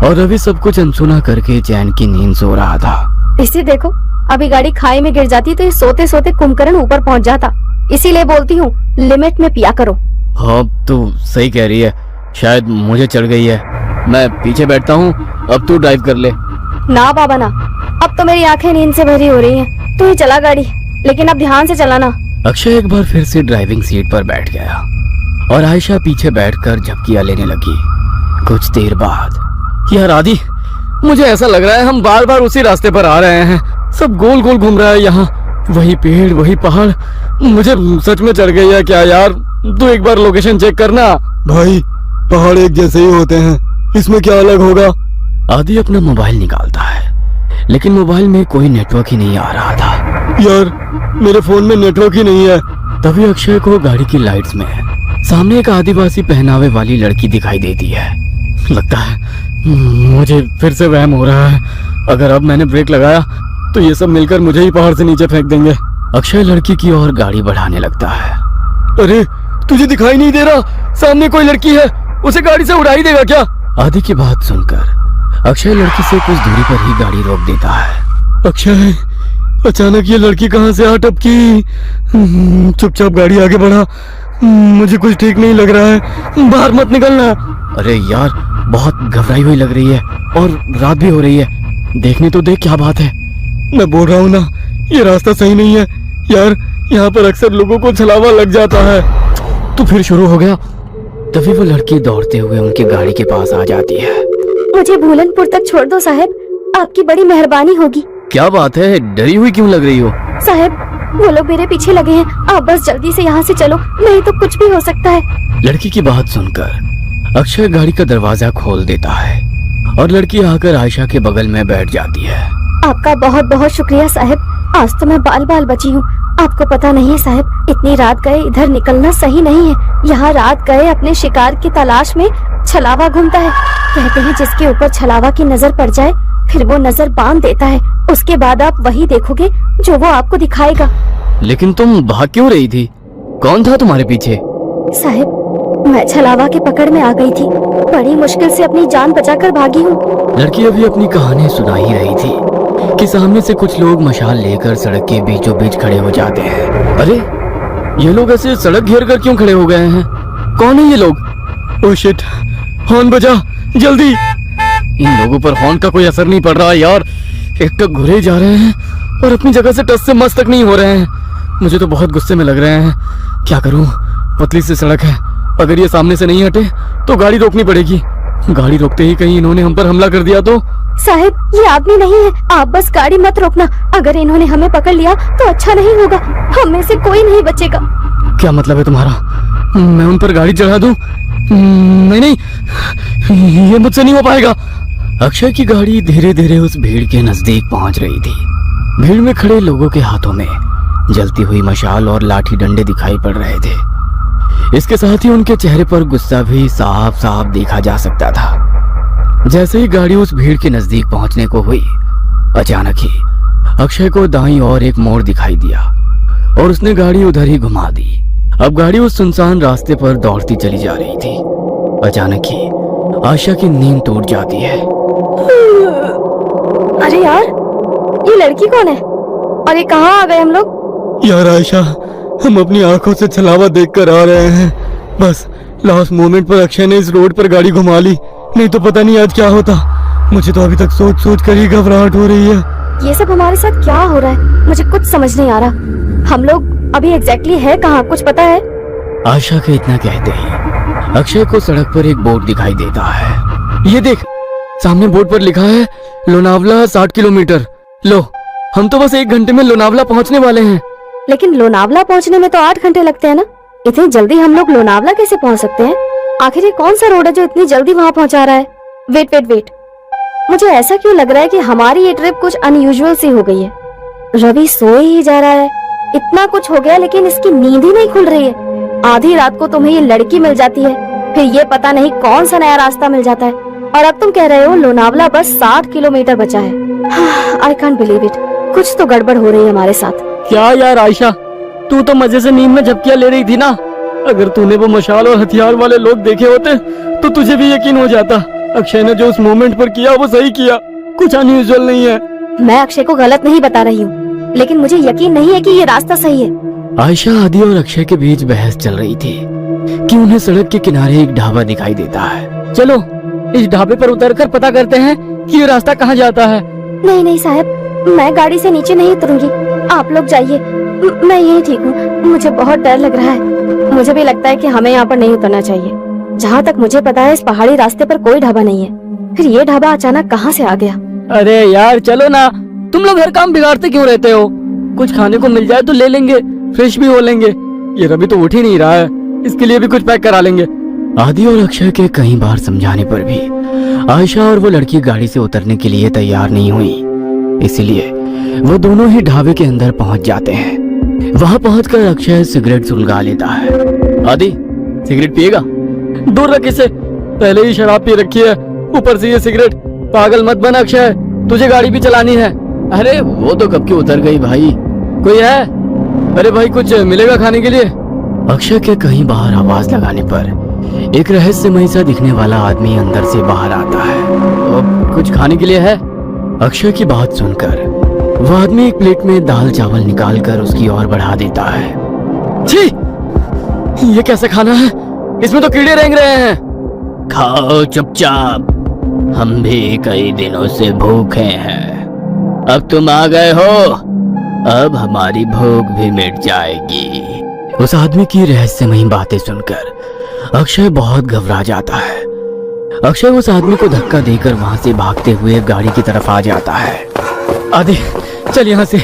और अभी सब कुछ अनसुना करके चैन की नींद सो रहा था। इसे देखो, अभी गाड़ी खाई में गिर जाती तो ये सोते सोते कुंभकर्ण ऊपर पहुँच जाता। इसीलिए बोलती हूँ, लिमिट में पिया करो। हाँ, तू सही कह रही है। शायद मुझे चढ़ गई है। मैं पीछे बैठता हूँ, अब तू ड्राइव कर ले। ना बाबा ना, अब तो मेरी आंखें नींद से भरी हो रही हैं। तू ही चला गाड़ी, लेकिन अब ध्यान से चलाना। अक्षय एक बार फिर से ड्राइविंग सीट पर बैठ गया और आयशा पीछे बैठकर झपकियां लेने लगी। कुछ देर बाद, यार आदि, मुझे ऐसा लग रहा है हम बार बार उसी रास्ते पर आ रहे हैं। सब गोल गोल घूम रहा है यहाँ। वही पेड़, वही पहाड़। मुझे सच में चढ़ गई है क्या यार? तू एक बार लोकेशन चेक करना। भाई, पहाड़ एक जैसे ही होते हैं, इसमें क्या अलग होगा? आदि अपना मोबाइल निकालता है, लेकिन मोबाइल में कोई नेटवर्क ही नहीं आ रहा था। यार, मेरे फोन में नेटवर्क ही नहीं है। तभी अक्षय को गाड़ी की लाइट्स में सामने एक आदिवासी पहनावे वाली लड़की दिखाई देती है। लगता है मुझे फिर से वहम हो रहा है। अगर अब मैंने ब्रेक लगाया तो ये सब मिलकर मुझे ही पहाड़ से नीचे फेंक देंगे। अक्षय लड़की की ओर गाड़ी बढ़ाने लगता है। अरे, तुझे दिखाई नहीं दे रहा? सामने कोई लड़की है, उसे गाड़ी से उड़ा ही देगा क्या? आदि की बात सुनकर अक्षय लड़की से कुछ दूरी पर ही गाड़ी रोक देता है। अक्षय, अचानक ये लड़की कहाँ से आ टपकी? चुपचाप गाड़ी आगे बढ़ा। मुझे कुछ ठीक नहीं लग रहा है, बाहर मत निकलना। अरे यार, बहुत घबराई हुई लग रही है और रात भी हो रही है। देखने तो देख क्या बात है। मैं बोल रहा हूँ ना, ये रास्ता सही नहीं है यार। यहाँ पर अक्सर लोगों को छलावा लग जाता है। तो फिर शुरू हो गया। तभी वो लड़की दौड़ते हुए उनकी गाड़ी के पास आ जाती है। मुझे भूलनपुर तक छोड़ दो साहब, आपकी बड़ी मेहरबानी होगी। क्या बात है, डरी हुई क्यों लग रही हो? साहब, वो लोग मेरे पीछे लगे हैं, आप बस जल्दी से यहाँ से चलो, नहीं तो कुछ भी हो सकता है। लड़की की बात सुनकर अक्षय गाड़ी का दरवाजा खोल देता है और लड़की आकर आयशा के बगल में बैठ जाती है। आपका बहुत बहुत शुक्रिया साहब, आज तो मैं बाल बाल बची हूँ। आपको पता नहीं है साहब, इतनी रात गए इधर निकलना सही नहीं है। यहाँ रात गए अपने शिकार की तलाश में छलावा घूमता है। कहते हैं जिसके ऊपर छलावा की नजर पड़ जाए, फिर वो नजर बांध देता है। उसके बाद आप वही देखोगे जो वो आपको दिखाएगा। लेकिन तुम भाग क्यों रही थी? कौन था तुम्हारे पीछे? साहब, मैं छलावा के पकड़ में आ गई थी, बड़ी मुश्किल से अपनी जान बचाकर भागी हूँ। लड़की अभी अपनी कहानी सुना ही रही थी कि सामने से कुछ लोग मशाल लेकर सड़क के बीचों बीच खड़े हो जाते हैं। अरे, ये लोग ऐसे सड़क घेर कर क्यों खड़े हो गए हैं? कौन है ये लोग? ओह शिट, हॉर्न बजा जल्दी। इन लोगों पर हॉर्न का कोई असर नहीं पड़ रहा यार। एक टक घुरे जा रहे हैं और अपनी जगह से टस से मस तक नहीं हो रहे हैं। मुझे तो बहुत गुस्से में लग रहे हैं। क्या करूं? पतली सी सड़क है, अगर ये सामने से नहीं हटे तो गाड़ी रोकनी पड़ेगी। गाड़ी रोकते ही कहीं इन्होंने हम पर हमला कर दिया तो? साहब, ये आदमी नहीं है, आप बस गाड़ी मत रोकना। अगर इन्होंने हमें पकड़ लिया तो अच्छा नहीं होगा, हम में से कोई नहीं बचेगा। क्या मतलब है तुम्हारा? मैं उन पर गाड़ी चढ़ा दूं? नहीं नहीं, ये मुझसे नहीं हो पाएगा। अक्षय की गाड़ी धीरे धीरे उस भीड़ के नजदीक पहुंच रही थी। भीड़ में खड़े लोगों के हाथों में जलती हुई मशाल और लाठी डंडे दिखाई पड़ रहे थे। इसके साथ ही उनके चेहरे पर गुस्सा भी साफ साफ देखा जा सकता था। जैसे ही गाड़ी उस भीड़ के नजदीक पहुंचने को हुई, अचानक ही अक्षय को दाईं ओर एक मोड़ दिखाई दिया और उसने गाड़ी उधर ही घुमा दी। अब गाड़ी उस सुनसान रास्ते पर दौड़ती चली जा रही थी। अचानक ही आयशा की नींद टूट जाती है। अरे यार, ये लड़की कौन है और ये कहाँ आ गए हम लोग? यार आयशा, हम अपनी आंखों से छलावा देखकर आ रहे हैं। बस लास्ट मोमेंट पर अक्षय ने इस रोड पर गाड़ी घुमा ली, नहीं तो पता नहीं आज क्या होता। मुझे तो अभी तक सोच सोच कर ही घबराहट हो रही है। ये सब हमारे साथ क्या हो रहा है? मुझे कुछ समझ नहीं आ रहा। हम लोग अभी एग्जैक्टली है कहाँ, कुछ पता है? आशा के इतना कहते ही अक्षय को सड़क पर एक बोर्ड दिखाई देता है। ये देख, सामने बोर्ड पर लिखा है लोनावला 60 किलोमीटर। लो, हम तो बस 1 घंटे में लोनावला पहुंचने वाले हैं। लेकिन लोनावला पहुंचने में तो 8 घंटे लगते हैं ना। इतनी जल्दी हम लोग लोनावला कैसे पहुंच सकते हैं? आखिर ये कौन सा रोड है जो इतनी जल्दी वहाँ पहुंचा रहा है? वेट वेट वेट, मुझे ऐसा क्यों लग रहा है कि हमारी ये ट्रिप कुछ अनयूजुअल सी हो गई है। रवि सोए ही जा रहा है, इतना कुछ हो गया लेकिन इसकी नींद ही नहीं खुल रही है। आधी रात को तुम्हें ये लड़की मिल जाती है, फिर ये पता नहीं कौन सा नया रास्ता मिल जाता है, और अब तुम कह रहे हो लोनावला बस 60 किलोमीटर बचा है। I can't believe it. कुछ तो गड़बड़ हो रही है हमारे साथ। क्या यार आयशा, तू तो मजे से नींद में झपकियां ले रही थी ना। अगर तूने वो मशाल और हथियार वाले लोग देखे होते तो तुझे भी यकीन हो जाता। अक्षय ने जो उस मोमेंट पर किया वो सही किया, कुछ अनयूजुअल नहीं है। मैं अक्षय को गलत नहीं बता रही हूँ, लेकिन मुझे यकीन नहीं है कि ये रास्ता सही है। आयशा, आदि और अक्षय के बीच बहस चल रही थी कि उन्हें सड़क के किनारे एक ढाबा दिखाई देता है। चलो इस ढाबे पर उतरकर पता करते हैं कि ये रास्ता कहाँ जाता है। नहीं नहीं साहब, मैं गाड़ी से नीचे नहीं उतरूंगी, आप लोग जाइए, मैं यही ठीक हूँ। मुझे बहुत डर लग रहा है। मुझे भी लगता है कि हमें यहाँ पर नहीं उतरना चाहिए। जहाँ तक मुझे पता है इस पहाड़ी रास्ते पर कोई ढाबा नहीं है, फिर ये ढाबा अचानक कहाँ से आ गया? अरे यार चलो ना, तुम लोग हर काम बिगाड़ते क्यों रहते हो? कुछ खाने को मिल जाए तो ले लेंगे, फ्रेश भी हो लेंगे। ये रवि तो उठ ही नहीं रहा है, इसके लिए भी कुछ पैक करा लेंगे। आदि और अक्षय के कई बार समझाने पर भी आयशा और वो लड़की गाड़ी से उतरने के लिए तैयार नहीं हुई, इसलिए वो दोनों ही ढाबे के अंदर पहुंच जाते हैं। वहां पहुंचकर अक्षय सिगरेट सुलगा लेता है। आदि, सिगरेट पिएगा? दूर रख इसे, पहले ही शराब पी रखी है, ऊपर से ये सिगरेट। पागल मत बन अक्षय, तुझे गाड़ी भी चलानी है। अरे वो तो कब की उतर गई भाई। कोई है? अरे भाई कुछ मिलेगा खाने के लिए? अक्षय के कई बार आवाज लगाने पर एक रहस्यमय सा दिखने वाला आदमी अंदर से बाहर आता है। अब कुछ खाने के लिए है? अक्षय की बात सुनकर वो आदमी एक प्लेट में दाल चावल निकालकर उसकी ओर बढ़ा देता है। छी, ये कैसा खाना है? इसमें तो कीड़े रेंग रहे हैं। खाओ चुपचाप, हम भी कई दिनों से भूखे हैं। अब तुम आ गए हो, अब हमारी भूख भी मिट जाएगी। उस आदमी की रहस्यमयी बातें सुनकर अक्षय बहुत घबरा जाता है। अक्षय उस आदमी को धक्का देकर वहां से भागते हुए गाड़ी की तरफ आ जाता है। आदि चल यहाँ से,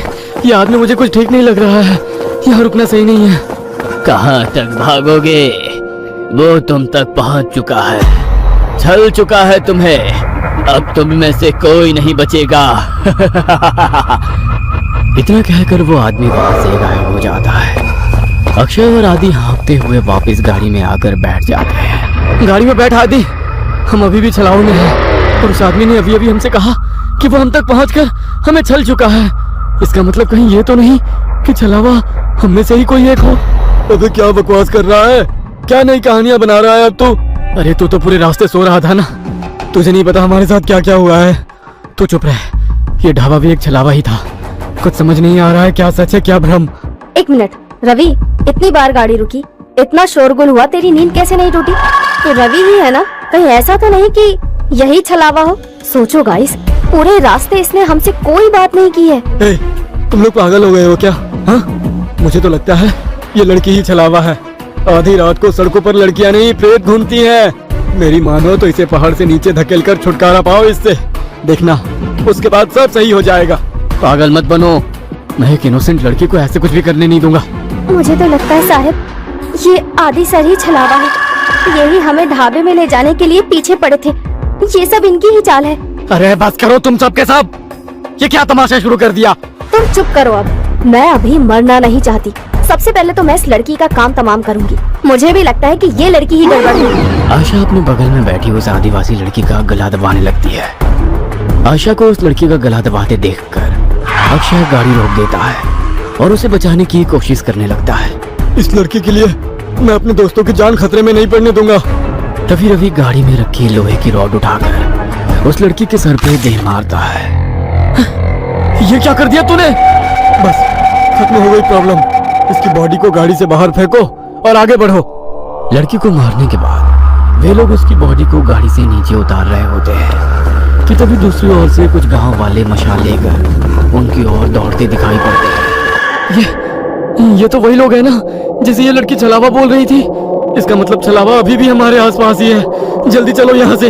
ये आदमी मुझे कुछ ठीक नहीं लग रहा है, यहाँ रुकना सही नहीं है। कहाँ तक भागोगे? वो तुम तक पहुंच चुका है, छल चुका है तुम्हें। अब तुम में से कोई नहीं बचेगा। इतना कहकर वो आदमी वहां से गायब हो जाता है। अक्षय और आदि हाँफते हुए वापस गाड़ी में आकर बैठ जाते हैं। गाड़ी में बैठ आदि, हम अभी भी छलाव में हैं, और उस आदमी ने अभी अभी हमसे कहा कि वो हम तक पहुंचकर हमें छल चुका है। इसका मतलब कहीं ये तो नहीं कि छलावा हम में से ही कोई एक हो? अबे क्या बकवास कर रहा है? क्या नई कहानियां बना रहा है अब तू? अरे तू तो पूरे रास्ते सो रहा था ना, तुझे नहीं पता हमारे साथ क्या क्या हुआ है। तू चुप रह, ये ढाबा भी एक छलावा ही था। कुछ समझ नहीं आ रहा है क्या सच है क्या भ्रम। एक मिनट रवि, इतनी बार गाड़ी रुकी, इतना शोरगुल हुआ, तेरी नींद कैसे नहीं टूटी? तो रवि ही है ना? कहीं ऐसा तो नहीं कि यही छलावा हो? सोचो गाइस, पूरे रास्ते इसने हमसे कोई बात नहीं की है। ए, तुम लोग पागल हो गए हो क्या? हाँ, मुझे तो लगता है ये लड़की ही छलावा है। आधी रात को सड़कों पर लड़कियां नहीं प्रेत घूमती हैं। मेरी मानो तो इसे पहाड़ से नीचे धकेलकर छुटकारा पाओ इससे, देखना उसके बाद सब सही हो जाएगा। पागल मत बनो, मैं एक इनोसेंट लड़की को ऐसे कुछ भी करने नहीं दूंगा। मुझे तो लगता है साहब ये आदि सर ही छलावा है। यही हमें ढाबे में ले जाने के लिए पीछे पड़े थे। ये सब इनकी ही चाल है। अरे बस करो तुम सब के सब, ये क्या तमाशा शुरू कर दिया? तुम चुप करो अब, मैं अभी मरना नहीं चाहती। सबसे पहले तो मैं इस लड़की का काम तमाम करूंगी। मुझे भी लगता है कि ये लड़की ही गड़बड़ है। आशा अपने बगल में बैठी उस आदिवासी लड़की का गला दबाने लगती है। आशा को उस लड़की का गला दबाते देखकर अक्षय गाड़ी रोक देता है और उसे बचाने की कोशिश करने लगता है। इस लड़की के लिए मैं अपने दोस्तों की जान खतरे में नहीं पड़ने दूंगा। तभी रवि गाड़ी में रखी लोहे की रॉड उठाकर उस लड़की के सर पे दे मारता है। ये क्या कर दिया तूने? बस खत्म हो गई प्रॉब्लम। इसकी बॉडी को गाड़ी से बाहर फेंको और आगे बढ़ो। लड़की को मारने के बाद वे लोग उसकी बॉडी को गाड़ी से नीचे उतार रहे होते हैं। कि तभी दूसरी ओर से कुछ गांव वाले मशाल लेकर उनकी ओर दौड़ते दिखाई पड़ते हैं। ये तो वही लोग हैं ना जिसे ये लड़की छलावा बोल रही थी। इसका मतलब छलावा अभी भी हमारे आसपास ही है। जल्दी चलो यहाँ से।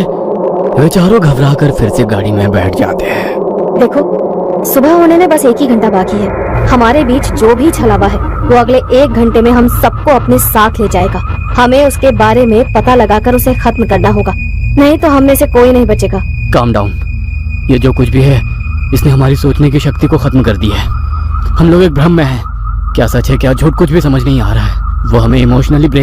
वे चारों घबराकर फिर से गाड़ी में बैठ जाते हैं। देखो, सुबह होने में बस 1 ही घंटा बाकी है। हमारे बीच जो भी छलावा है वो अगले 1 घंटे में हम सबको अपने साथ ले जाएगा। हमें उसके बारे में पता लगाकर उसे खत्म करना होगा, नहीं तो हम में से कोई नहीं बचेगा। Calm down. ये जो कुछ भी है इसने हमारी सोचने की शक्ति को खत्म कर दी है। हम लोग एक भ्रम में हैं। क्या सच है क्या झूठ कुछ भी समझ नहीं आ रहा है। वो हमें इमोशनली ब्रेक